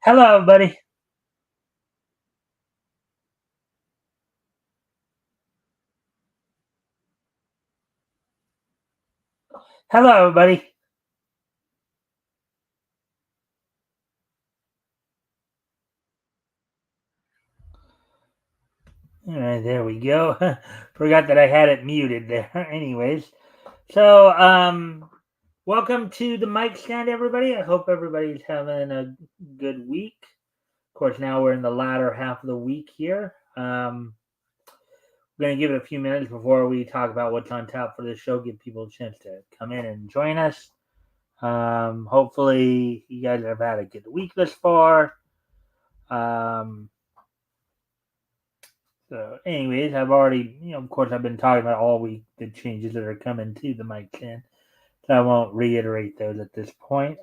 Hello, buddy. Hello, buddy. All right, there we go. Forgot that I had it muted there. Anyways, so welcome to the Mikestand, everybody. I hope everybody's having a good week. Of course, now we're in the latter half of the week here. We're going to give it a few minutes before we talk about what's on tap for this show. Give people a chance to come in and join us. Hopefully, you guys have had a good week thus far. So, anyways, I've already, of course, I've been talking about all week the changes that are coming to the mic stand. So I won't reiterate those at this point.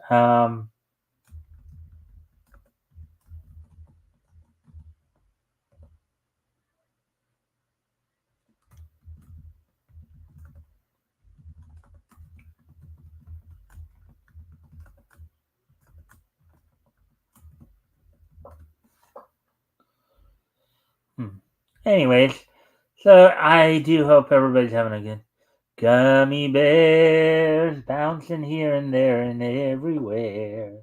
Anyways, so I do hope everybody's having a good gummy bears bouncing here and there and everywhere.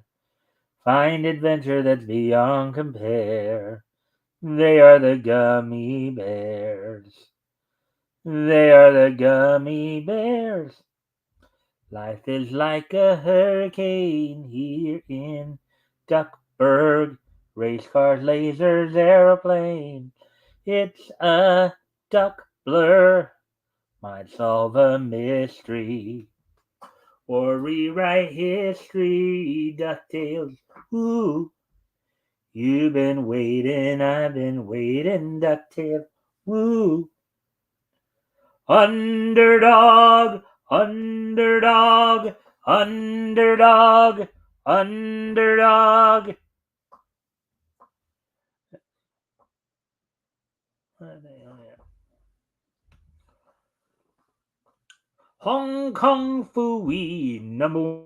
Find adventure that's beyond compare. They are the gummy bears. They are the gummy bears. Life is like a hurricane here in Duckburg. Race cars, lasers, aeroplane. It's a duck blur. Might solve a mystery or rewrite history. DuckTales. Ooh, you've been waiting, I've been waiting. DuckTales. Woo. Underdog, underdog, underdog, underdog. Hong Kong Fooey, number one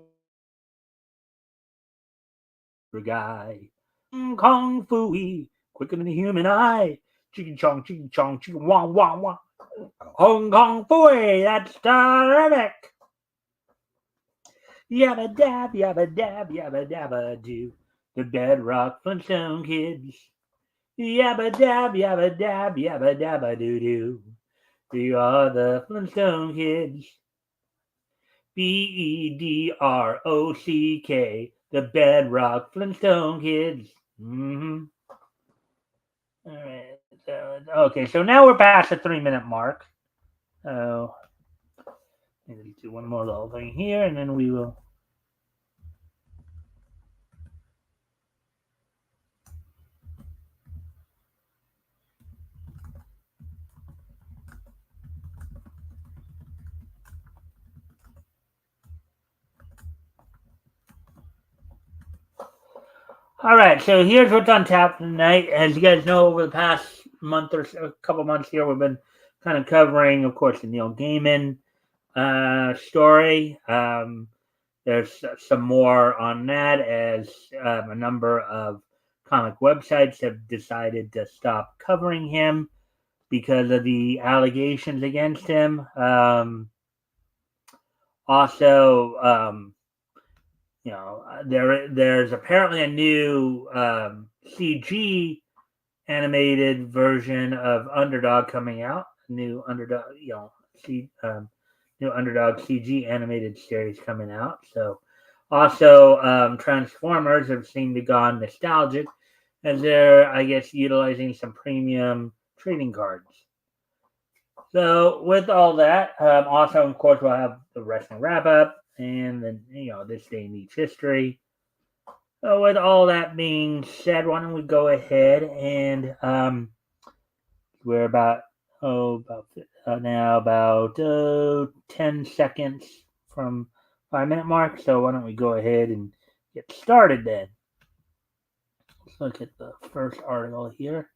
guy. Hong Kong Fooey, quicker than the human eye. Chicken chong, chicken wah wah wah. Hong Kong Fooey, that's terrific. Yabba dab, yabba dab, yabba dabba do. The Bedrock Flintstone Kids. Yabba dab, yabba dab, yabba dabba doo doo. We are the Flintstone Kids. Bedrock, the Bedrock Flintstone Kids. Mm-hmm. All right. Okay, so now we're past the 3 minute mark. So, maybe do one more little thing here, and then we will. All right, so here's what's on tap tonight. As you guys know, over the past month or so, a couple months here, we've been kind of covering, of course, the Neil Gaiman story. There's some more on that as a number of comic websites have decided to stop covering him because of the allegations against him. Also, there's apparently a new CG animated version of Underdog coming out. New Underdog, new Underdog CG animated series coming out. So, also Transformers have seemed to gone nostalgic as they're, I guess, utilizing some premium trading cards. So, with all that, also, of course, we'll have the wrestling wrap up and then, this day in each history. So, with all that being said, why don't we go ahead and we're about now about 10 seconds from 5 minute mark. So why don't we go ahead and get started then? Let's look at the first article here.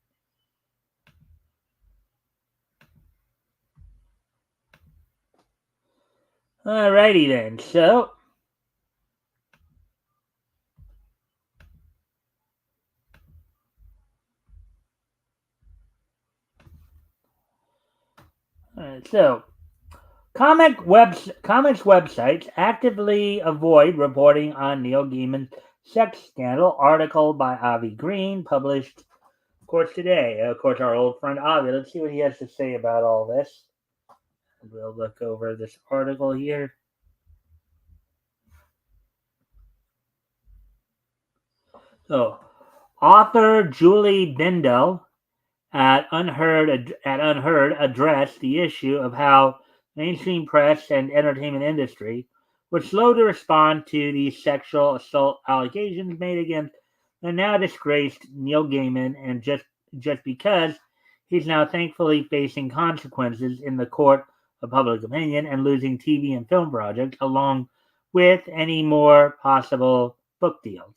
Alrighty then. So So, comics websites actively avoid reporting on Neil Gaiman's sex scandal. Article by Avi Green, published, of course, today. Of course, our old friend Avi. Let's see what he has to say about all this. We'll look over this article here. So, author Julie Bindel at Unheard addressed the issue of how mainstream press and entertainment industry were slow to respond to the sexual assault allegations made against the now disgraced Neil Gaiman, and just because he's now thankfully facing consequences in the court of public opinion and losing TV and film projects, along with any more possible book deals.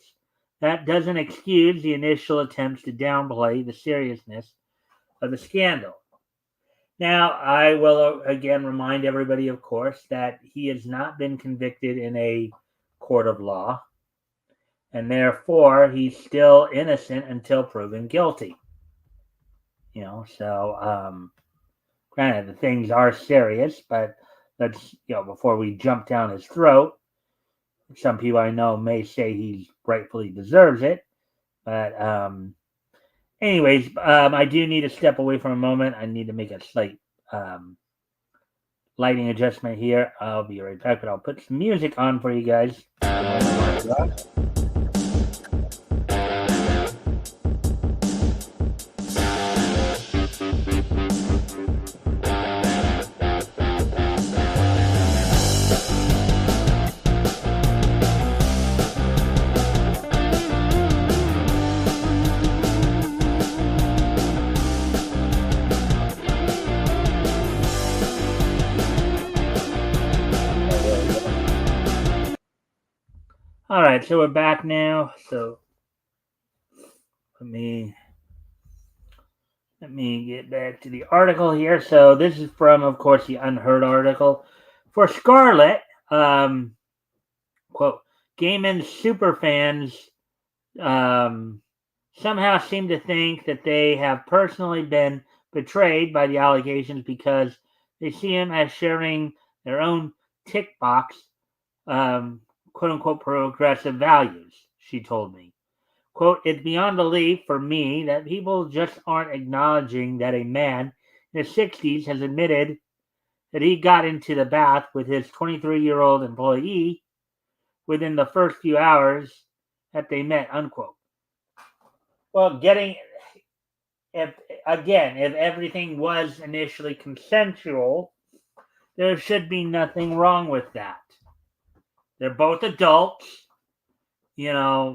That doesn't excuse the initial attempts to downplay the seriousness of the scandal. Now, I will again remind everybody, of course, that he has not been convicted in a court of law, and therefore he's still innocent until proven guilty. Granted, the things are serious, but let's, before we jump down his throat, some people I know may say he rightfully deserves it, but anyways, I do need to step away for a moment. I need to make a slight lighting adjustment here. I'll be right back, but I'll put some music on for you guys. All right, so we're back now. So let me get back to the article here. So this is from, of course, the Unheard article. For Scarlet, quote, Gaiman's superfans somehow seem to think that they have personally been betrayed by the allegations because they see him as sharing their own tick box, quote-unquote, progressive values, she told me. Quote, it's beyond belief for me that people just aren't acknowledging that a man in his 60s has admitted that he got into the bath with his 23-year-old employee within the first few hours that they met, unquote. Well, if everything was initially consensual, there should be nothing wrong with that. They're both adults, they're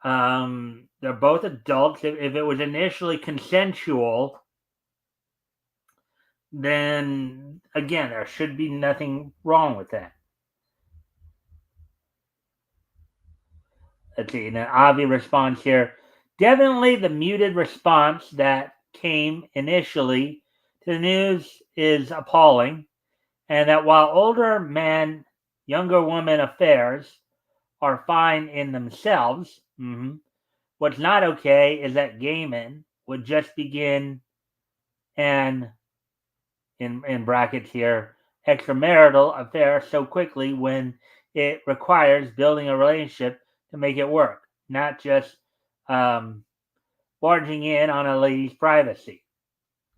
both adults. If it was initially consensual, then again, there should be nothing wrong with that. Let's see, an Avi response here. Definitely the muted response that came initially to the news is appalling, and that while older men, younger woman affairs are fine in themselves, what's not okay is that Gaiman would just begin an, in brackets here, extramarital affair so quickly when it requires building a relationship to make it work, not just barging in on a lady's privacy.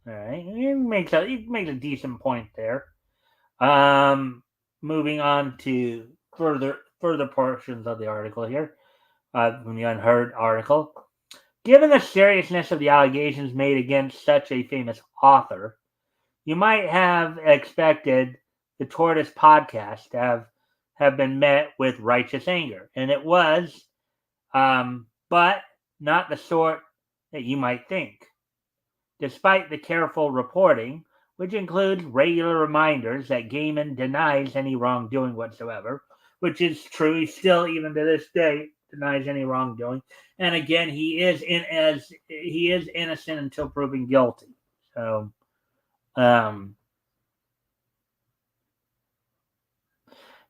All right, it makes a decent point there. Moving on to further portions of the article here, from the Unheard article. Given the seriousness of the allegations made against such a famous author, you might have expected the Tortoise podcast to have been met with righteous anger, and it was, but not the sort that you might think. Despite the careful reporting, which includes regular reminders that Gaiman denies any wrongdoing whatsoever, which is true. He still, even to this day, denies any wrongdoing. And again, he is innocent until proven guilty. So,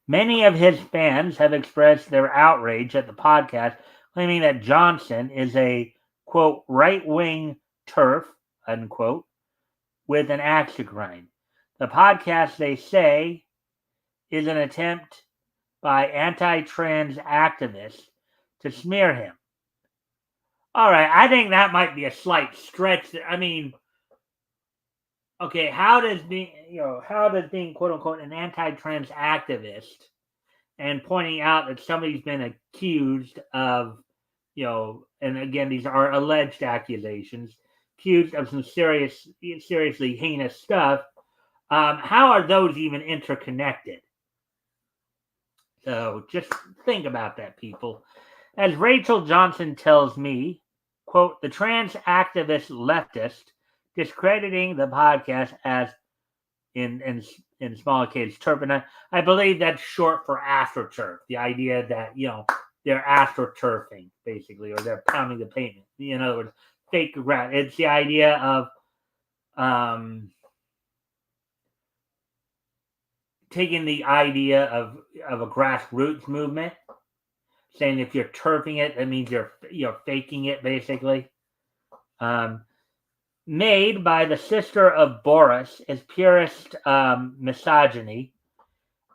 many of his fans have expressed their outrage at the podcast, claiming that Johnson is a, quote, right-wing turf, unquote, with an axe to grind. The podcast, they say, is an attempt by anti-trans activists to smear him. All right, I think that might be a slight stretch. I mean, okay, how does being quote unquote an anti-trans activist and pointing out that somebody's been accused of, and again, these are alleged accusations, accused of some seriously heinous stuff. How are those even interconnected? So just think about that, people. As Rachel Johnson tells me, quote, the trans activist leftist discrediting the podcast as in small case turf, and I believe that's short for astroturf. The idea that they're astroturfing basically, or they're pounding the pavement. In other words, fake grass. It's the idea of taking the idea of a grassroots movement, saying if you're turfing it, that means you're faking it, basically. Made by the sister of Boris is purest misogyny.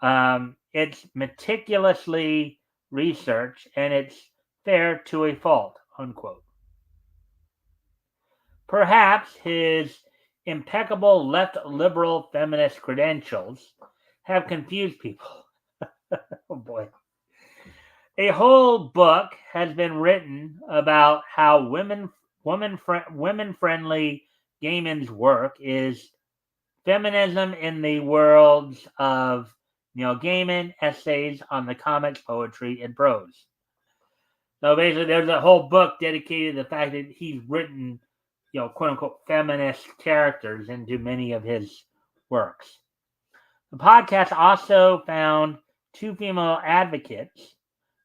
It's meticulously researched and it's fair to a fault, unquote. Perhaps his impeccable left liberal feminist credentials have confused people. Oh boy. A whole book has been written about how women-friendly gay men's work is feminism in the worlds of Neil Gaiman, essays on the comics, poetry, and prose. So basically, there's a whole book dedicated to the fact that he's written, quote unquote, feminist characters into many of his works. The podcast also found two female advocates.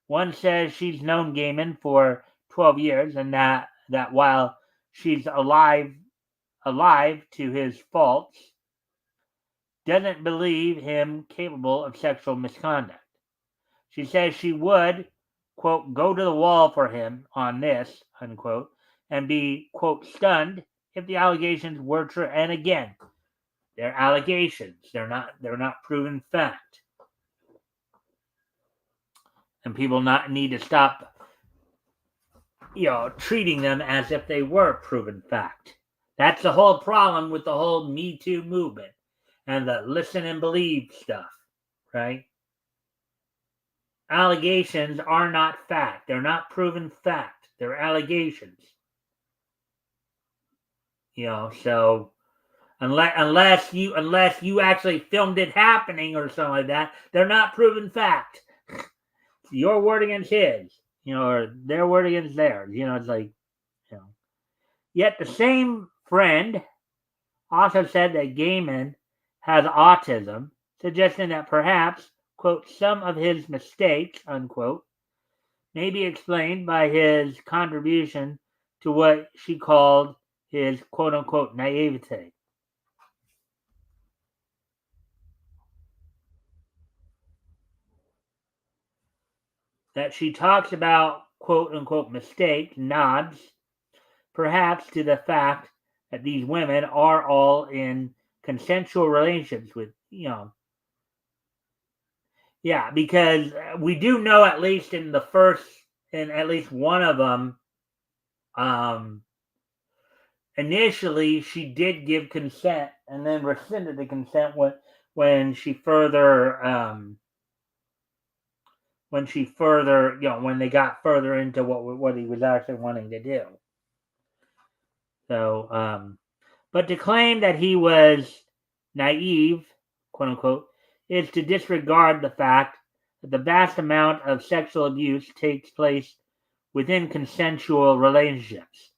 One says she's known Gaiman for 12 years and that while she's alive to his faults, doesn't believe him capable of sexual misconduct. She says she would, quote, go to the wall for him on this, unquote, and be, quote, stunned if the allegations were true. And again, they're allegations. They're not proven fact. And people need to stop, treating them as if they were proven fact. That's the whole problem with the whole Me Too movement and the listen and believe stuff, right? Allegations are not fact. They're not proven fact. They're allegations. So unless you actually filmed it happening or something like that, they're not proven fact. It's your word against his, or their word against theirs. It's like, Yet the same friend also said that Gaiman has autism, suggesting that perhaps, quote, some of his mistakes, unquote, may be explained by his contribution to what she called his, quote unquote, naivete. That she talks about, quote unquote, mistakes, nods, perhaps to the fact that these women are all in consensual relationships with, Yeah, because we do know at least in at least one of them, initially she did give consent and then rescinded the consent when she further, when they got further into what he was actually wanting to do. So, but to claim that he was naive, quote unquote, is to disregard the fact that the vast amount of sexual abuse takes place within consensual relationships.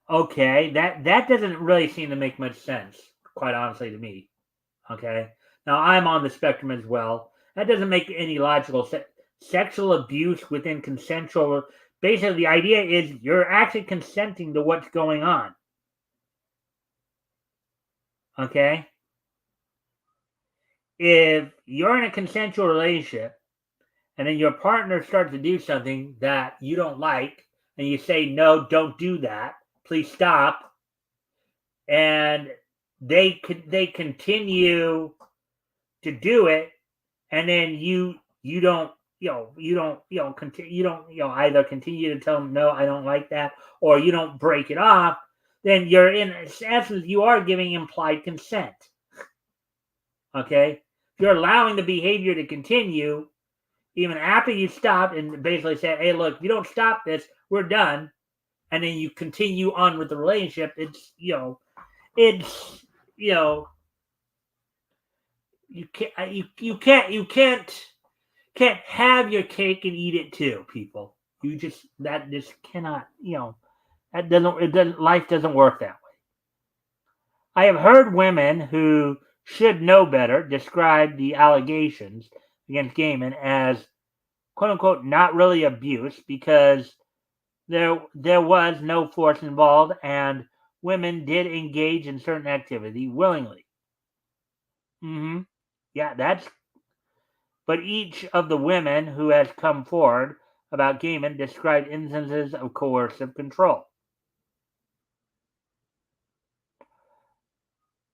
Okay, that doesn't really seem to make much sense, quite honestly, to me. Okay, now I'm on the spectrum as well. That doesn't make any logical sense. Sexual abuse within consensual. Basically, the idea is you're actually consenting to what's going on. Okay? If you're in a consensual relationship and then your partner starts to do something that you don't like and you say, no, don't do that, please stop, and they continue to do it, and then you don't continue, you don't either continue to tell them, no, I don't like that, or you don't break it off, then you're, in essence, you are giving implied consent. Okay? If you're allowing the behavior to continue even after you stop and basically say, hey, look, if you don't stop this, we're done, and then you continue on with the relationship, it's you can't have your cake and eat it too, people. That just cannot, life doesn't work that way. I have heard women who should know better describe the allegations against Gaiman as quote unquote not really abuse, because there was no force involved and women did engage in certain activity willingly. Yeah, but each of the women who has come forward about Gaiman described instances of coercive control.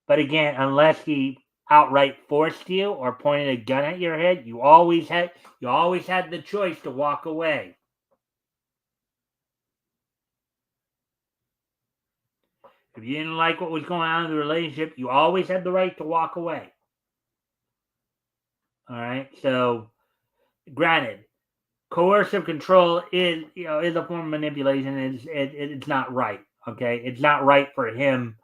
But again, unless he outright forced you or pointed a gun at your head, you always had the choice to walk away. If you didn't like what was going on in the relationship, you always had the right to walk away. All right. So, granted, coercive control is a form of manipulation. It's not right. Okay, it's not right for him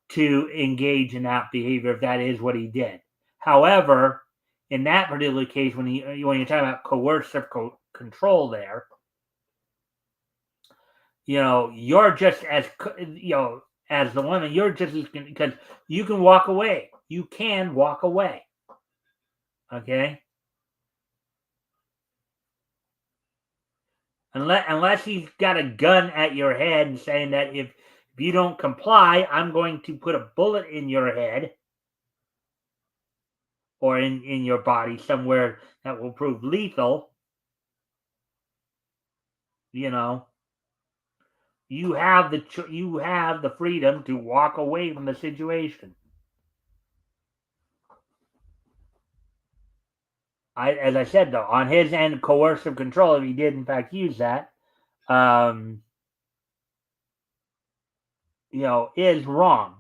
to engage in that behavior if that is what he did. However, in that particular case, when you're talking about coercive control, there, you're just as as the woman, you're just as, because you can walk away. You can walk away. Okay. Unless he's got a gun at your head and saying that if you don't comply, I'm going to put a bullet in your head or in your body somewhere that will prove lethal, you have the freedom to walk away from the situation. As I said, though, on his end, coercive control, if he did in fact use that, is wrong.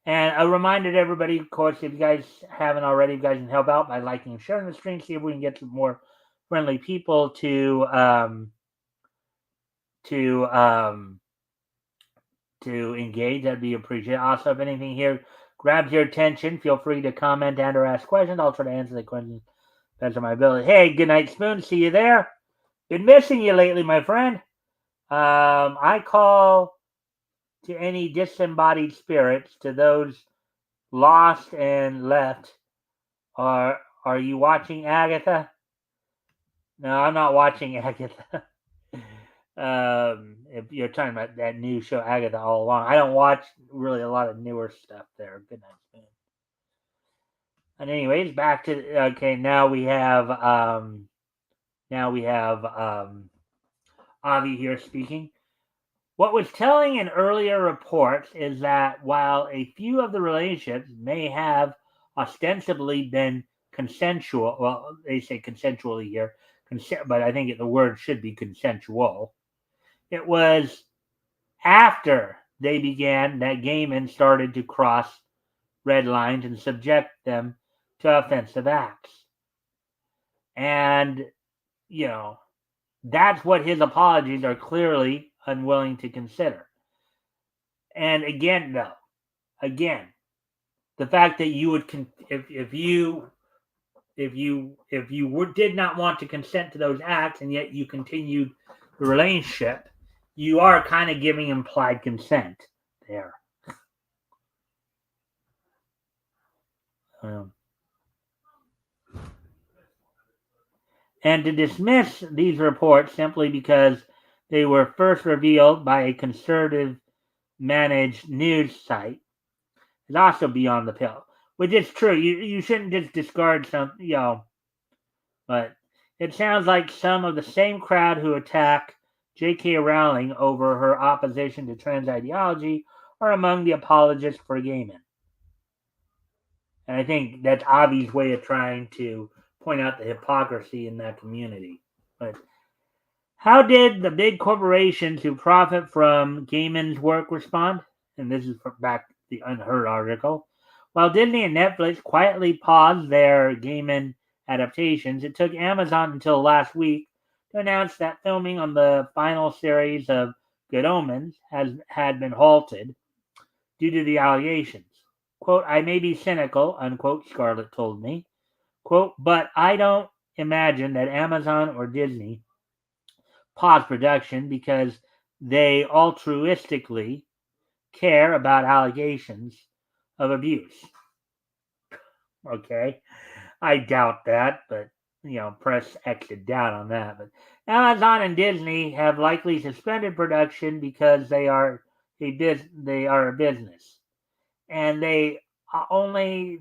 And a reminder to everybody, of course, if you guys haven't already, you guys can help out by liking and sharing the stream, see if we can get some more friendly people to engage. That'd be appreciated. Also, if anything here grabs your attention, feel free to comment and or ask questions. I'll try to answer the questions best of my ability. Hey, good night, Spoon. See you there. Been missing you lately, my friend. I call to any disembodied spirits, to those lost and left. Are you watching Agatha? No, I'm not watching Agatha. If you're talking about that new show, Agatha, all along, I don't watch really a lot of newer stuff there. Good night, man. And anyways, back to okay. Now we have Avi here speaking. What was telling in earlier reports is that while a few of the relationships may have ostensibly been consensual, well, they say consensually here, but I think the word should be consensual. It was after they began that Gaiman started to cross red lines and subject them to offensive acts. And, that's what his apologies are clearly unwilling to consider. And again, the fact that you would, if you did not want to consent to those acts and yet you continued the relationship, you are kind of giving implied consent there. And to dismiss these reports simply because they were first revealed by a conservative managed news site is also beyond the pale. Which is true. You shouldn't just discard some, but it sounds like some of the same crowd who attack J.K. Rowling over her opposition to trans ideology are among the apologists for gaming. And I think that's Avi's way of trying to point out the hypocrisy in that community. But how did the big corporations who profit from gaming's work respond? And this is back to the Unheard article. While Disney and Netflix quietly paused their gaming adaptations, it took Amazon until last week to announce that filming on the final series of Good Omens had been halted due to the allegations. Quote, I may be cynical, unquote, Scarlett told me. Quote, but I don't imagine that Amazon or Disney paused production because they altruistically care about allegations of abuse. Okay. I doubt that, but press X'd down on that. But Amazon and Disney have likely suspended production because they are a business, and the only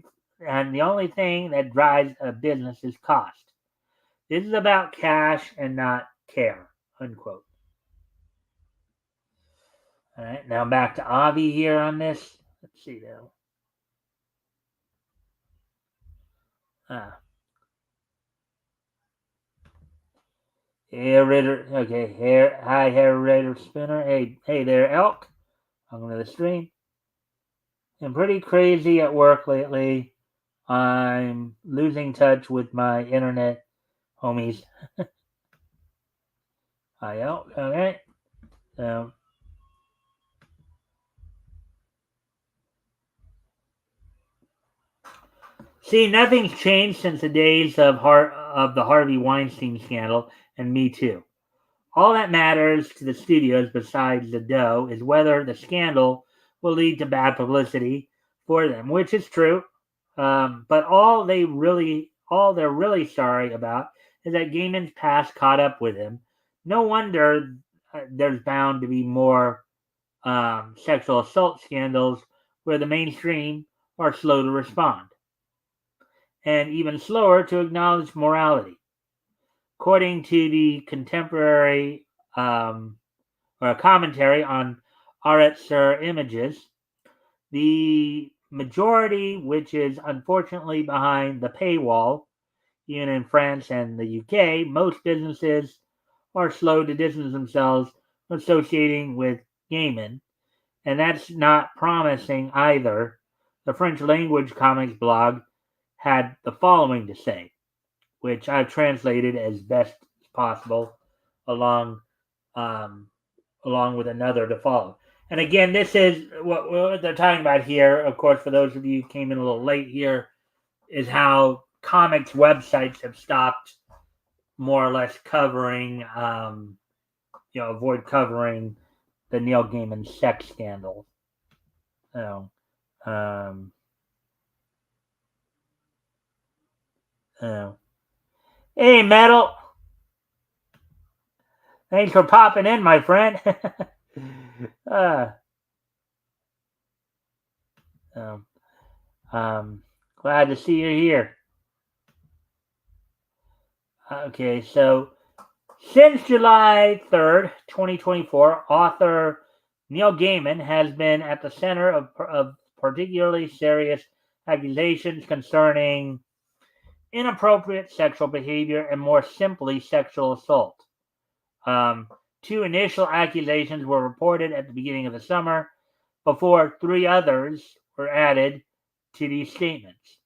thing that drives a business is cost. This is about cash and not care. Unquote. All right, now back to Avi here on this. Let's see now. Hair Ritter. Okay, hi, Hair Ritter Spinner. Hey there, Elk. Welcome to the stream. I'm pretty crazy at work lately. I'm losing touch with my internet homies. Hi, Elk. Okay. So, see, nothing's changed since the days of the Harvey Weinstein scandal and Me Too. All that matters to the studios, besides the dough, is whether the scandal will lead to bad publicity for them, which is true. But all they're really sorry about is that Gaiman's past caught up with him. No wonder there's bound to be more sexual assault scandals where the mainstream are slow to respond, and even slower to acknowledge morality. According to the contemporary or a commentary on Arret Sur Images, the majority, which is unfortunately behind the paywall, even in France and the UK, most businesses are slow to distance themselves from associating with gaming, and that's not promising either. The French language comics blog had the following to say, which I've translated as best as possible, along with another to follow. And again, this is what they're talking about here. Of course, for those of you who came in a little late here, is how comics websites have stopped more or less covering, avoid covering the Neil Gaiman sex scandal. Hey, Metal. Thanks for popping in, my friend. Glad to see you here. Okay, so since July 3rd, 2024, author Neil Gaiman has been at the center of particularly serious accusations concerning inappropriate sexual behavior and, more simply, sexual assault. Two initial accusations were reported at the beginning of the summer before three others were added to these statements.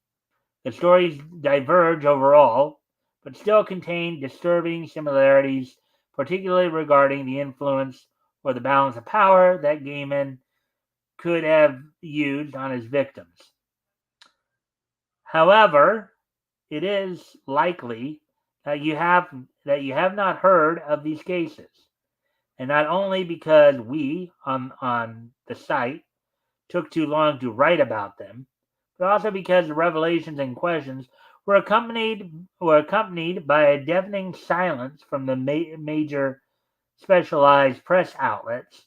The stories diverge overall, but still contain disturbing similarities, particularly regarding the influence or the balance of power that Gaiman could have used on his victims. However, it is likely that you have not heard of these cases, and not only because we on the site took too long to write about them, but also because the revelations and questions were accompanied by a deafening silence from the major specialized press outlets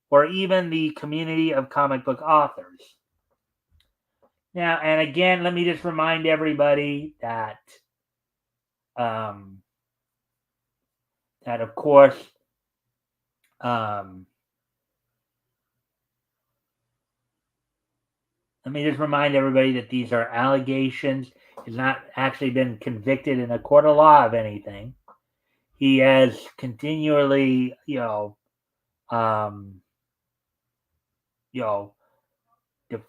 or even the community of comic book authors. Now, and again, let me just remind everybody that of course, Um, Let me just remind everybody that these are allegations. He's not actually been convicted in a court of law of anything. He has continually, um, you know,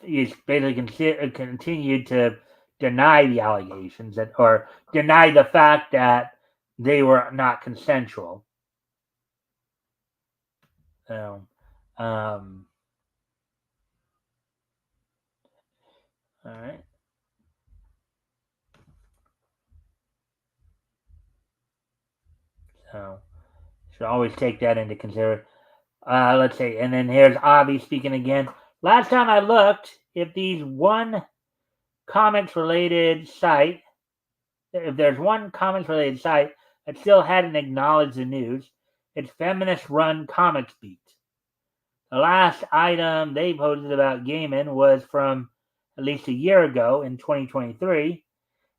he's basically continued to deny the allegations or deny the fact that they were not consensual. So, all right. So, should always take that into consideration. Let's see. And then here's Avi speaking again. Last time I looked, if there's one comics related site that still hadn't acknowledged the news, it's feminist run Comics Beat. The last item they posted about Gaiman was from at least a year ago in 2023,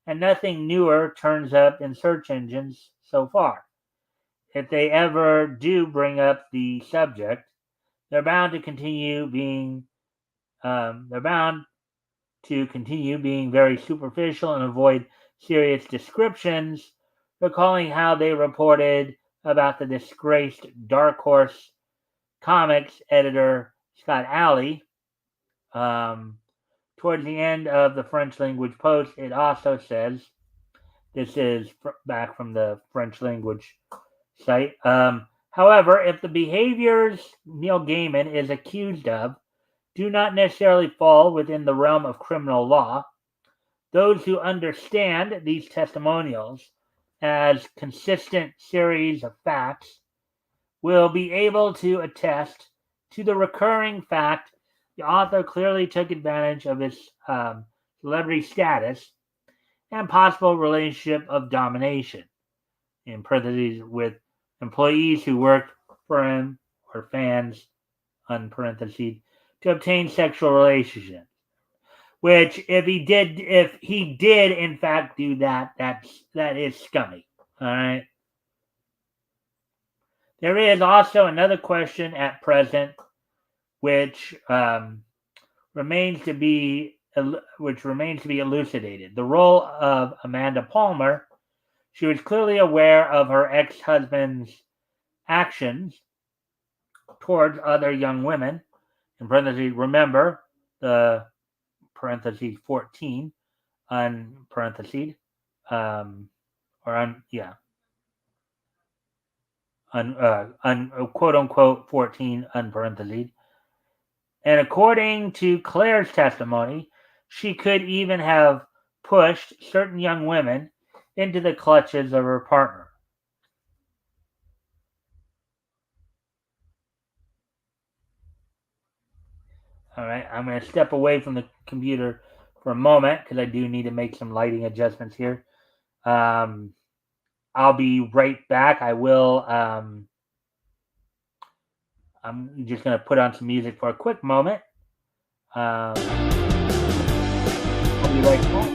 and nothing newer turns up in search engines so far. If they ever do bring up the subject, they're bound to continue being very superficial and avoid serious descriptions, recalling how they reported about the disgraced Dark Horse Comics editor Scott Alley. Towards the end of the French language post, it also says, this is back from the French language site. However, if the behaviors Neil Gaiman is accused of do not necessarily fall within the realm of criminal law, those who understand these testimonials as consistent series of facts will be able to attest to the recurring fact the author clearly took advantage of his celebrity status and possible relationship of domination, in parentheses, with employees who worked for him or fans, in parentheses, to obtain sexual relationships. Which, if he did in fact do that, that is scummy. All right. There is also another question at present, which remains to be elucidated. The role of Amanda Palmer. She was clearly aware of her ex-husband's actions towards other young women. In parentheses, remember the parentheses 14 on parentheses, or on on quote unquote 14 on parentheses. And according to Claire's testimony, she could even have pushed certain young women into the clutches of her partner. All right, I'm going to step away from the computer for a moment because I do need to make some lighting adjustments here. I'll be right back. I'm just going to put on some music for a quick moment. I'll be right back.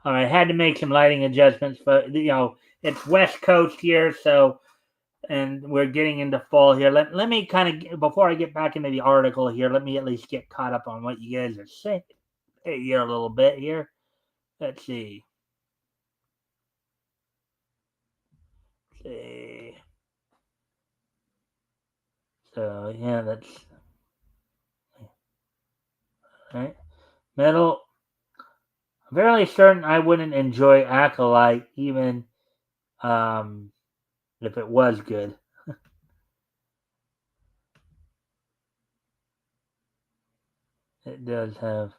All right, I had to make some lighting adjustments, but it's West Coast here, so and we're getting into fall here. Let me kind of, before I get back into the article here, let me at least get caught up on what you guys are saying here a little bit here. Let's see. So yeah, that's right. Metal. I'm fairly certain I wouldn't enjoy Acolyte even if it was good. It does have.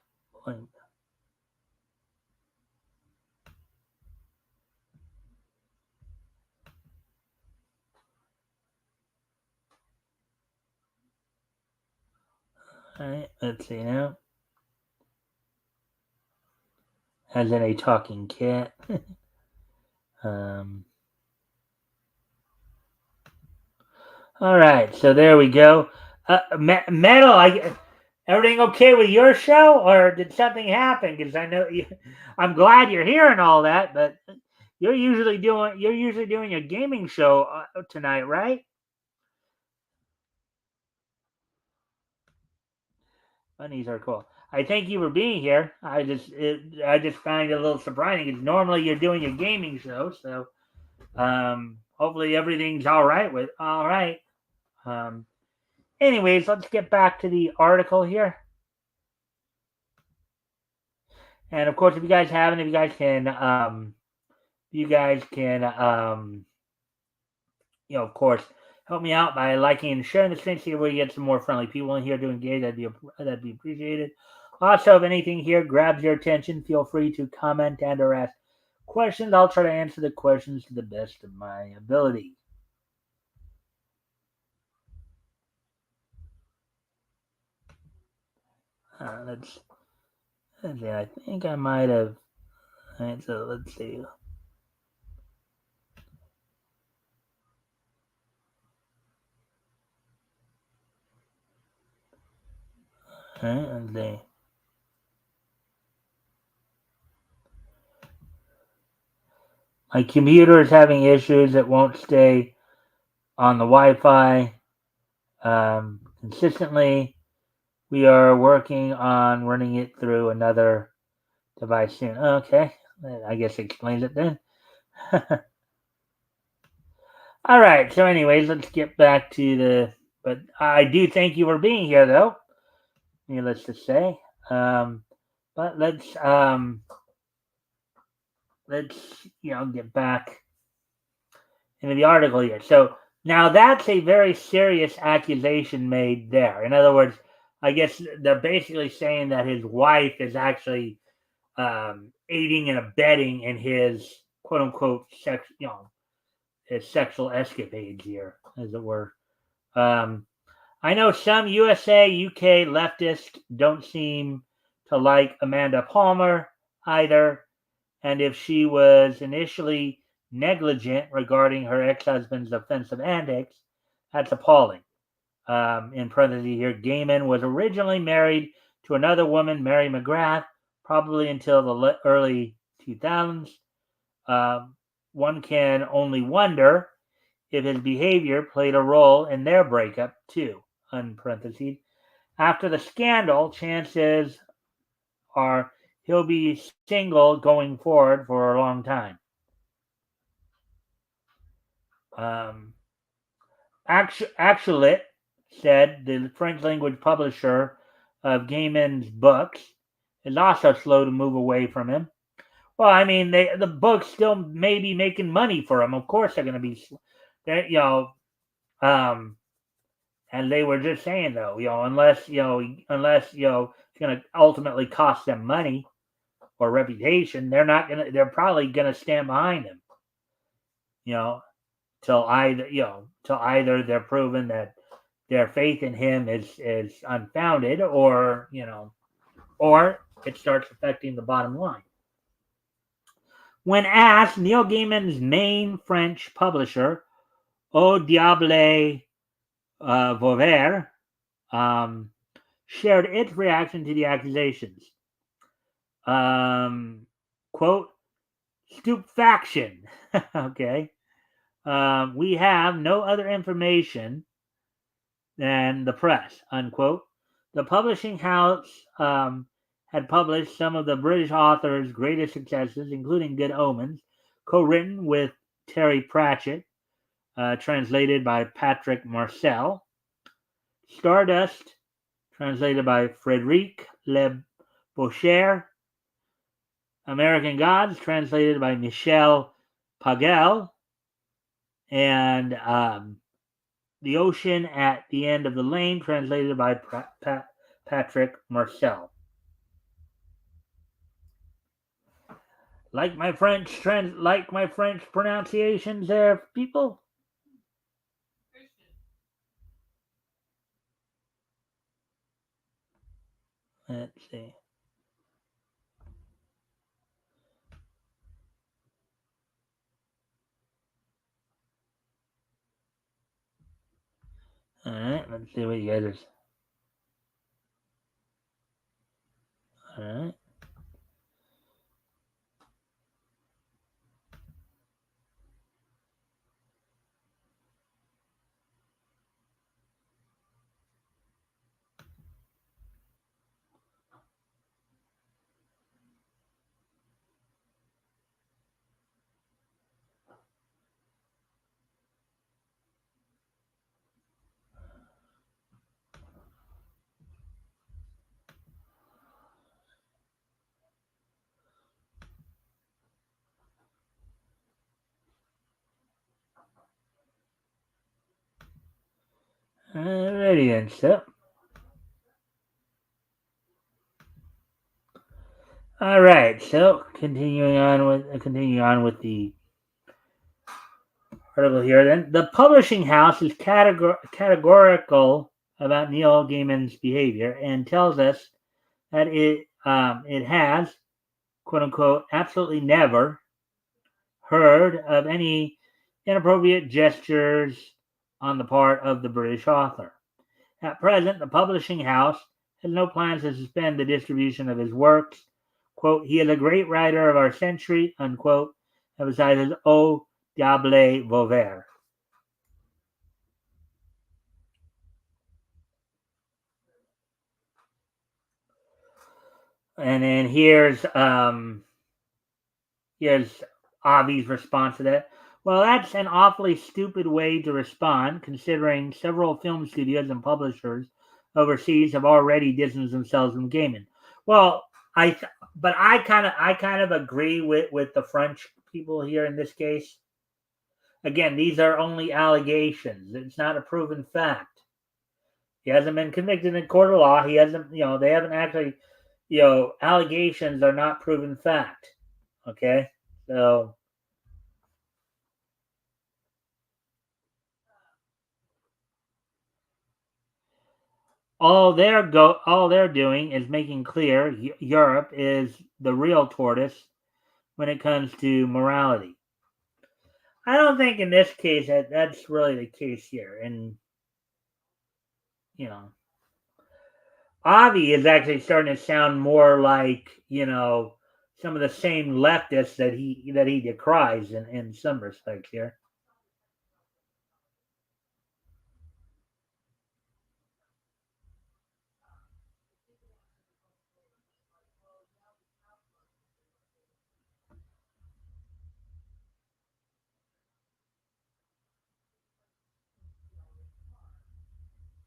All right, let's see now. as in a talking cat. um, all right, so there we go. Metal, everything okay with your show, or did something happen? Because I know I'm glad you're hearing all that, but you're usually doing a gaming show tonight, right? Bunnies are cool. I thank you for being here. I just find it a little surprising because normally you're doing a gaming show, so hopefully everything's all right. Um, anyways, let's get back to the article here. And of course, if you guys haven't, if you guys can, of course, help me out by liking and sharing this thing so we get some more friendly people in here to engage. That'd be appreciated. Also, if anything here grabs your attention, feel free to comment and or ask questions. I'll try to answer the questions to the best of my ability. Let's see. I think I might have. So let's see. Let's see. My computer is having issues. It won't stay on the Wi-Fi consistently. We are working on running it through another device soon. Okay, I guess it explains it then. All right. So, anyways, let's get back to the. But I do thank you for being here, though. Needless to say. But let's get back into the article here. So now that's a very serious accusation made there. In other words, I guess they're basically saying that his wife is actually aiding and abetting in his quote unquote his sexual escapades here, as it were. Um, I know some USA, UK leftists don't seem to like Amanda Palmer either, and if she was initially negligent regarding her ex-husband's offensive antics, that's appalling. In parentheses here, Gaiman was originally married to another woman, Mary McGrath, probably until the early 2000s. One can only wonder if his behavior played a role in their breakup too. In parentheses, after the scandal, chances are he'll be single going forward for a long time. Actually, said the French language publisher of Gaiman's books, is also slow to move away from him. Well, I mean, the books still may be making money for him. Of course, they're going to be, and they were just saying though, unless it's going to ultimately cost them money or reputation, they're probably going to stand behind him. Till either they're proven that their faith in him is unfounded, or or it starts affecting the bottom line. When asked, Neil Gaiman's main French publisher, Au Diable Vauvert, shared its reaction to the accusations. Quote, stupefaction. Okay. We have no other information than the press, unquote. The publishing house had published some of the British author's greatest successes, including Good Omens, co-written with Terry Pratchett, translated by Patrick Marcel, Stardust, translated by Frédéric Le Boucher, American Gods, translated by Michel Pagel, and The Ocean at the End of the Lane, translated by Patrick Marcel. Like my French pronunciations there, people? Let's see. Let's see what you guys are. All right. Alrighty then, so. All right, so continuing on with the article here. Then the publishing house is categorical about Neil Gaiman's behavior and tells us that it has, quote unquote, absolutely never heard of any inappropriate gestures on the part of the British author. At present, the publishing house has no plans to suspend the distribution of his works. Quote, he is a great writer of our century, unquote, emphasizes O. Diable Vauvert. And then here's Avi's response to that. Well, that's an awfully stupid way to respond, considering several film studios and publishers overseas have already distanced themselves from Gaiman. Well, I kind of agree with the French people here in this case. Again, these are only allegations. It's not a proven fact. He hasn't been convicted in court of law. He hasn't, they haven't actually, allegations are not proven fact. Okay, so all they're doing is making clear Europe is the real tortoise when it comes to morality. I don't think in this case that's really the case here, and you know, Avi is actually starting to sound more like some of the same leftists that he decries in some respects here.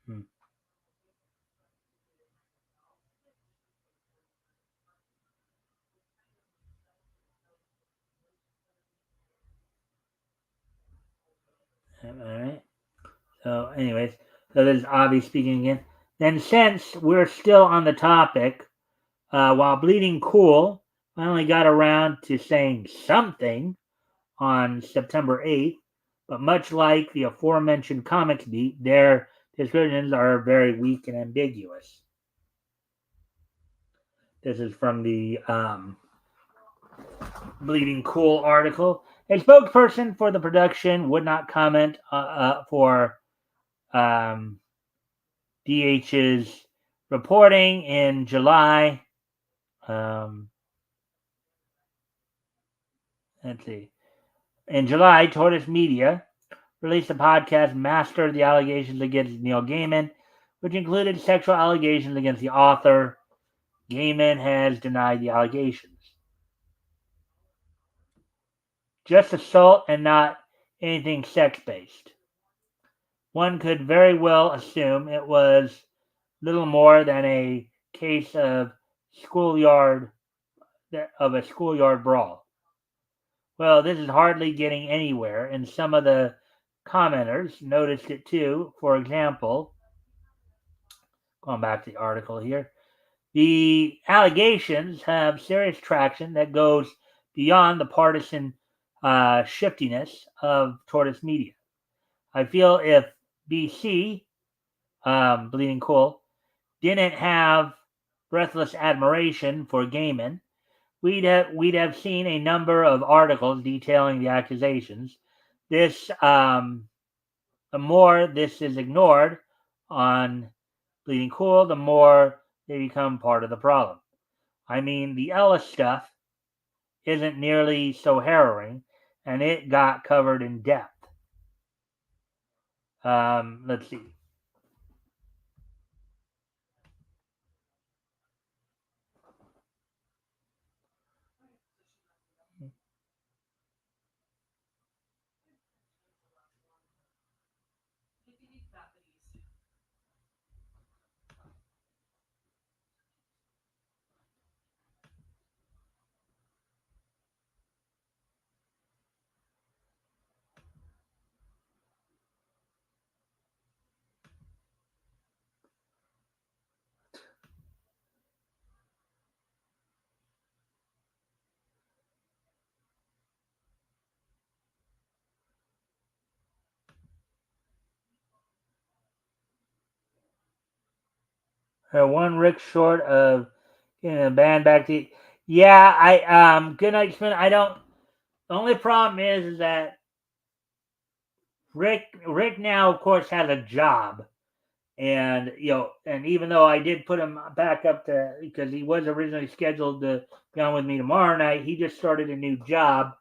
Hmm. All right. So, anyways, so this is Avi speaking again. Then, since we're still on the topic, while Bleeding Cool finally got around to saying something on September 8th, but much like the aforementioned Comics Beat, their descriptions are very weak and ambiguous. This is from the Bleeding Cool article. A spokesperson for the production would not comment for DH's reporting in July. Let's see. In July, Tortoise Media released a podcast, Master the Allegations Against Neil Gaiman, which included sexual allegations against the author. Gaiman has denied the allegations. Just assault and not anything sex-based. One could very well assume it was little more than a case of a schoolyard brawl. Well, this is hardly getting anywhere, and some of the commenters noticed it too. For example, going back to the article here, the allegations have serious traction that goes beyond the partisan shiftiness of Tortoise Media. I feel if BC, Bleeding Cool, didn't have breathless admiration for Gaiman, we'd have seen a number of articles detailing the accusations. The more this is ignored, on Bleeding Cool, the more they become part of the problem. I mean, the Ellis stuff isn't nearly so harrowing, and it got covered in depth. Let's see. One Rick short of getting the band back to. Yeah, Good Night Spin. I don't. The only problem is that Rick now, of course, has a job, and and even though I did put him back up to because he was originally scheduled to be on with me tomorrow night, he just started a new job,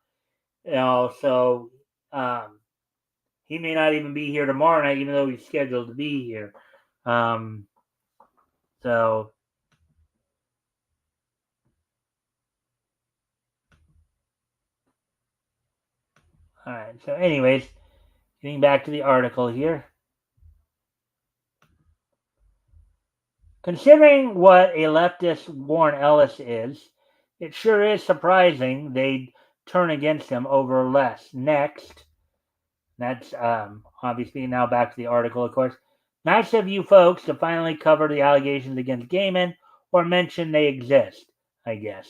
so he may not even be here tomorrow night, even though he's scheduled to be here. Um, so all right. So, anyways, getting back to the article here. Considering what a leftist Warren Ellis is, it sure is surprising they'd turn against him over less. Next, that's obviously now back to the article, of course. Nice of you folks to finally cover the allegations against Gaiman or mention they exist, I guess.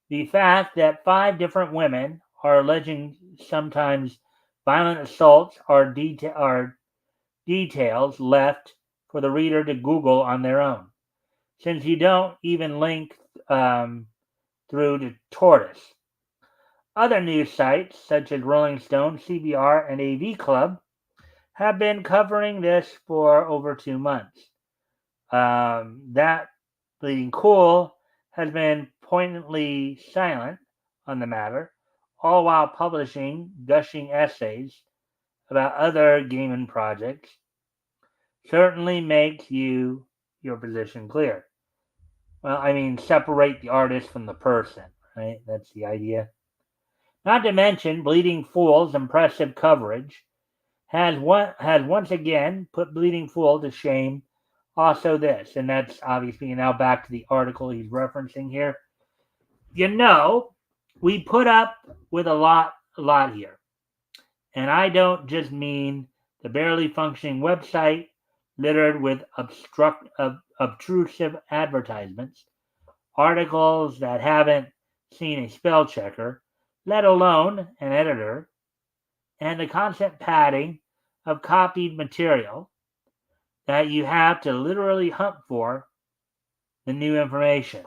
The fact that 5 different women are alleging sometimes violent assaults are details left for the reader to Google on their own. Since you don't even link through to Tortoise. Other news sites, such as Rolling Stone, CBR, and AV Club, have been covering this for over 2 months. That Bleeding Cool has been poignantly silent on the matter, all while publishing gushing essays about other Gaiman projects. Certainly makes your position clear. Well, I mean, separate the artist from the person, right? That's the idea. Not to mention, Bleeding Fool's impressive coverage has once again put Bleeding Fool to shame. Also, this, and that's obviously now back to the article he's referencing here. We put up with a lot here, and I don't just mean the barely functioning website littered with obtrusive advertisements, articles that haven't seen a spell checker, let alone an editor, and the constant padding of copied material that you have to literally hunt for the new information.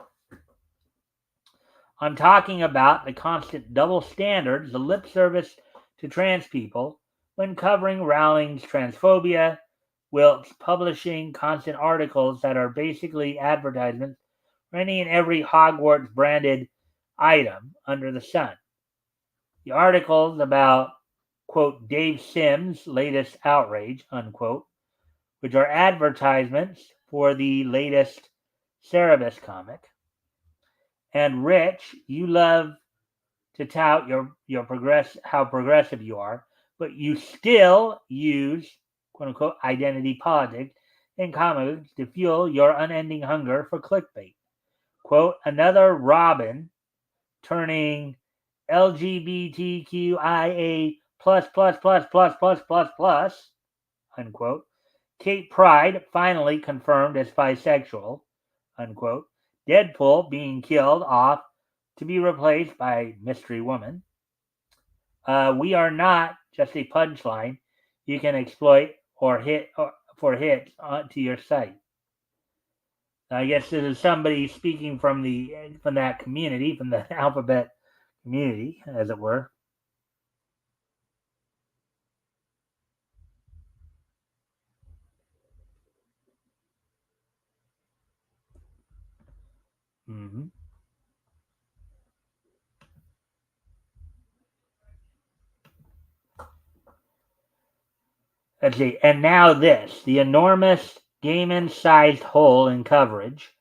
I'm talking about the constant double standards, the lip service to trans people when covering Rowling's transphobia, whilst publishing constant articles that are basically advertisements for any and every Hogwarts branded item under the sun. The articles about, quote, Dave Sims' latest outrage, unquote, which are advertisements for the latest Cerebus comic. And Rich, you love to tout how progressive you are, but you still use, quote unquote, identity politics in comics to fuel your unending hunger for clickbait. Quote, another Robin turning LGBTQIA plus, unquote. Kate Pride finally confirmed as bisexual, unquote. Deadpool being killed off to be replaced by Mystery Woman. We are not just a punchline you can exploit for hits onto your site. I guess this is somebody speaking from that community, from the alphabet community, as it were. Mm-hmm. Let's see. And now this, the enormous Gaiman-sized hole in coverage.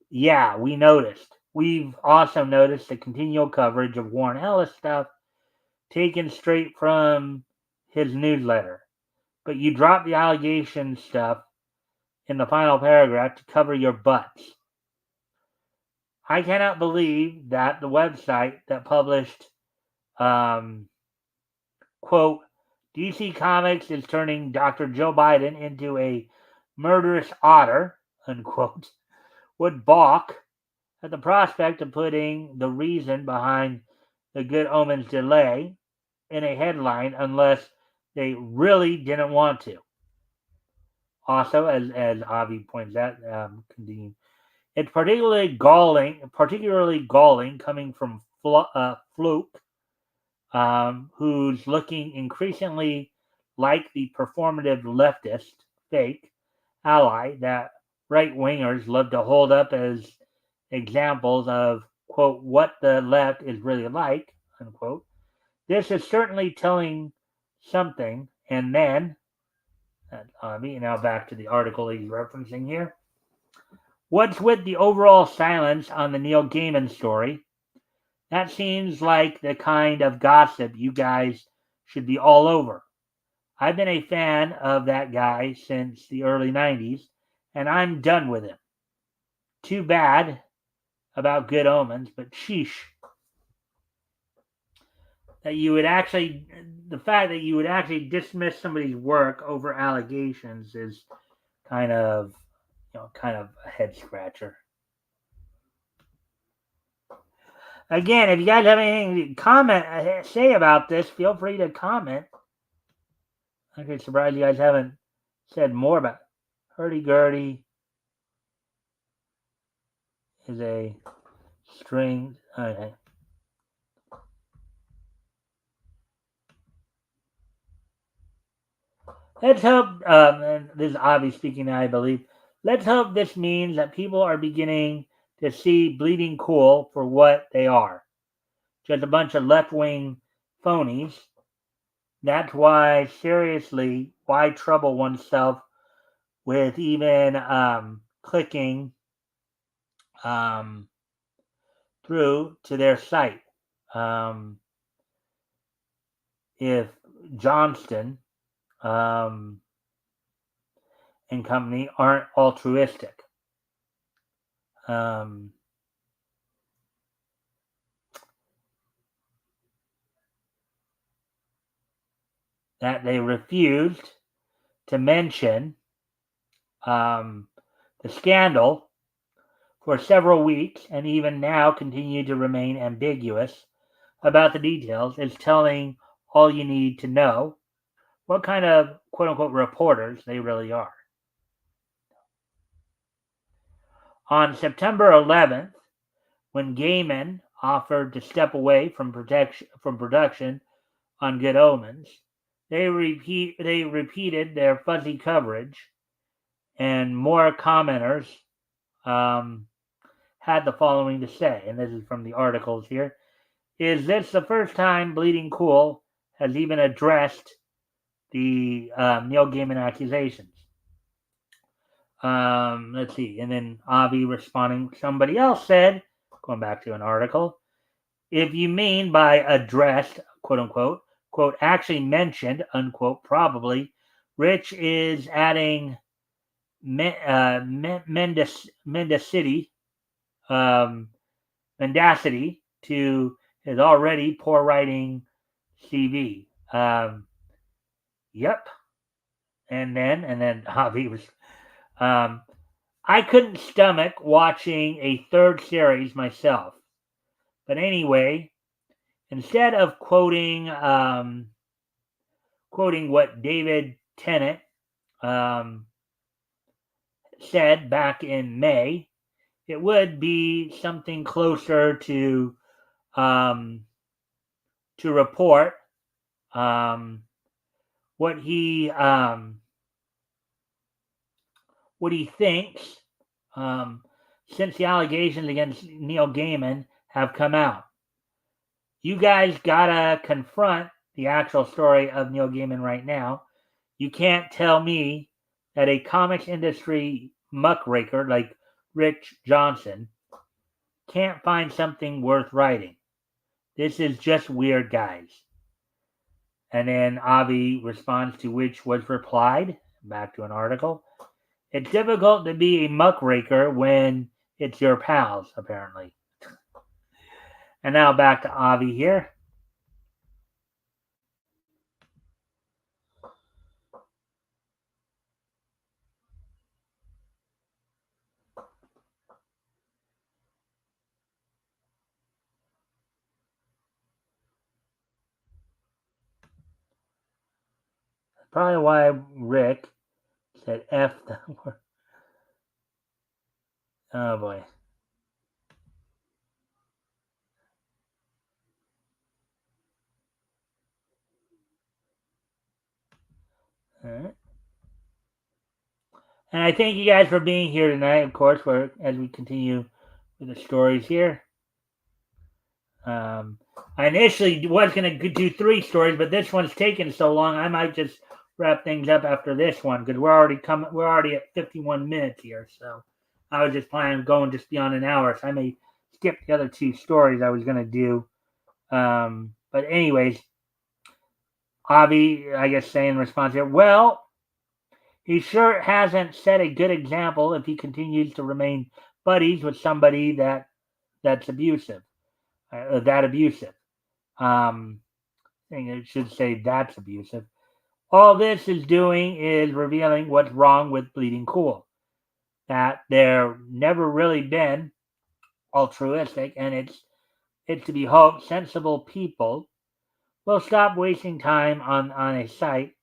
Yeah, we noticed. We've also noticed the continual coverage of Warren Ellis stuff taken straight from his newsletter. But you drop the allegation stuff in the final paragraph to cover your butts. I cannot believe that the website that published, quote, DC Comics is turning Dr. Joe Biden into a murderous otter, unquote, would balk at the prospect of putting the reason behind the Good Omens delay in a headline unless they really didn't want to. Also, as Avi points out, it's particularly galling coming from Fluke, who's looking increasingly like the performative leftist fake ally that right wingers love to hold up as examples of, quote, what the left is really like, unquote. This is certainly telling something. And then, now back to the article he's referencing here. What's with the overall silence on the Neil Gaiman story? That seems like the kind of gossip you guys should be all over. I've been a fan of that guy since the early 90s, and I'm done with him. Too bad about Good Omens, but sheesh. The fact that you would actually dismiss somebody's work over allegations is kind of a head scratcher. Again, if you guys have anything to say about this, feel free to comment. I'm pretty surprised you guys haven't said more about it. Hurdy-gurdy is a string. Okay. Let's hope, and this is Avi speaking now, I believe. Let's hope this means that people are beginning to see Bleeding Cool for what they are. Just a bunch of left-wing phonies. That's why, seriously, why trouble oneself with even clicking through to their site? If Johnston and company aren't altruistic. That they refused to mention the scandal for several weeks and even now continue to remain ambiguous about the details is telling all you need to know what kind of quote-unquote reporters they really are. On September 11th, when Gaiman offered to step away from production on Good Omens, they repeated their fuzzy coverage, and more commenters had the following to say, and this is from the articles here. Is this the first time Bleeding Cool has even addressed the Neil Gaiman accusations? Let's see. And then Avi responding, somebody else said, going back to an article, if you mean by addressed, quote unquote, quote, actually mentioned, unquote, probably, Rich is adding mendacity to his already poor writing CV. Yep. And then Javi was. I couldn't stomach watching a third series myself. But anyway, instead of quoting what David Tennant said back in May, it would be something closer to report what he thinks since the allegations against Neil Gaiman have come out. You guys gotta confront the actual story of Neil Gaiman right now. You can't tell me that a comics industry muckraker like Rich Johnson can't find something worth writing. This is just weird, guys. And then Avi responds to which was replied, back to an article. It's difficult to be a muckraker when it's your pals, apparently. And now back to Avi here. Probably why Rick said F the word. Oh boy. All right. And I thank you guys for being here tonight, of course, as we continue with the stories here. I initially was going to do 3 stories, but this one's taken so long, I might just wrap things up after this one because we're already at 51 minutes here. So I was just planning on going just beyond an hour, so I may skip the other 2 stories I was going to do. But anyways, Avi, I guess, saying in response here, well, he sure hasn't set a good example if he continues to remain buddies with somebody that's abusive, that abusive. I think it should say that's abusive. All this is doing is revealing what's wrong with Bleeding Cool. That they're never really been altruistic, and it's to be hoped sensible people will stop wasting time on a site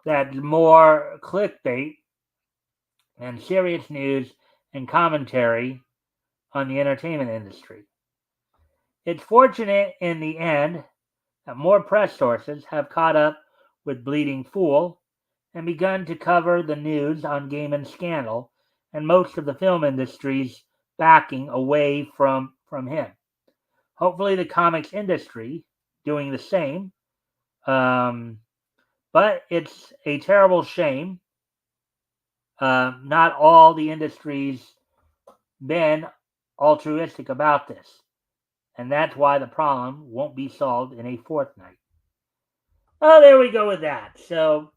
that's more clickbait and serious news and commentary on the entertainment industry. It's fortunate in the end that more press sources have caught up with Bleeding Fool and begun to cover the news on Gaiman's scandal and most of the film industry's backing away from him. Hopefully the comics industry doing the same. But it's a terrible shame. Not all the industry's been altruistic about this. And that's why the problem won't be solved in a fortnight. Oh, there we go with that. So,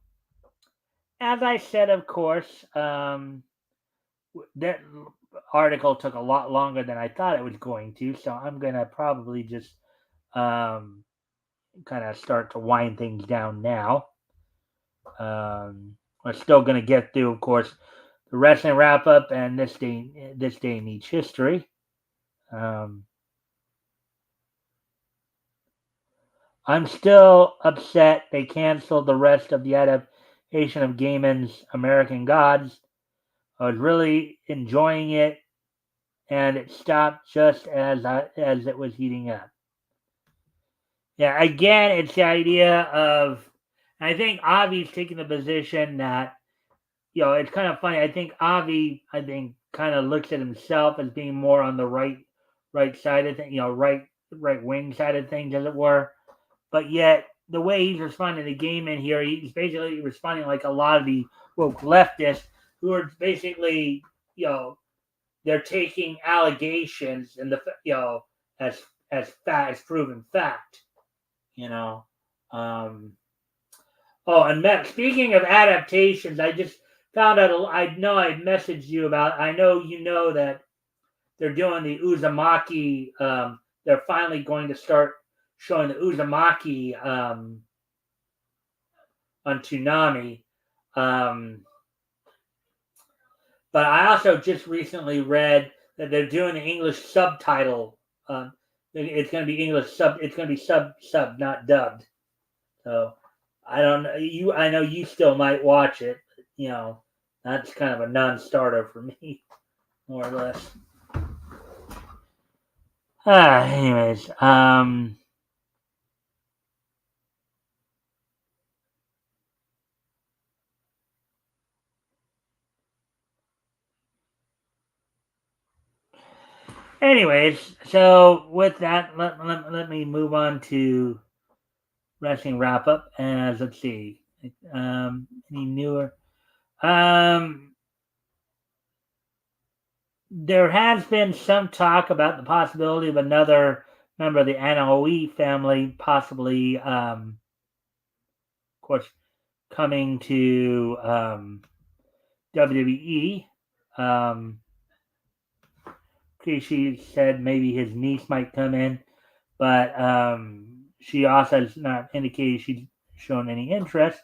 as I said, of course, that article took a lot longer than I thought it was going to. So I'm going to probably just kind of start to wind things down now. We're still going to get through, of course, the wrestling wrap up and this day in each history. I'm still upset they canceled the rest of the adaptation of Gaiman's American Gods. I was really enjoying it, and it stopped just as it was heating up. Yeah, again, it's the idea of. I think Avi's taking the position that it's kind of funny. I think Avi, kind of looks at himself as being more on the right side of things, right wing side of things, as it were. But yet, the way he's responding to Gaiman here, he's basically responding like a lot of the woke leftists who are basically, they're taking allegations and as proven fact. Speaking of adaptations, I just found out. I know I messaged you about. I know you know that they're doing the Uzumaki. They're finally going to start showing the Uzumaki on Toonami. But I also just recently read that they're doing the English subtitle. It's going to be English sub. It's going to be sub, not dubbed. So I don't know. I know you still might watch it. That's kind of a non-starter for me, more or less. Anyways, Anyways, so with that, let me move on to wrestling wrap up. As let's see, any newer. Um, there has been some talk about the possibility of another member of the Anoa'i family, possibly, of course, coming to WWE. She said maybe his niece might come in, but she also has not indicated she's shown any interest.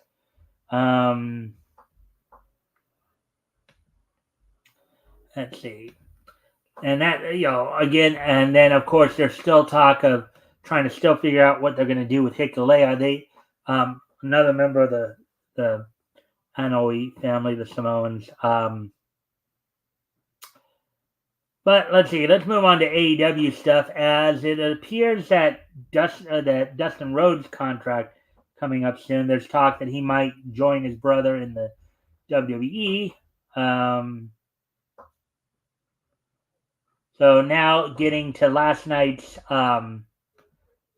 Let's see. And that, again, and then of course there's still talk of trying to still figure out what they're going to do with Hikulea. They, another member of the Anoa'i family, the Samoans. But let's see. Let's move on to AEW stuff, as it appears that that Dustin Rhodes' contract coming up soon. There's talk that he might join his brother in the WWE. So now getting to last night's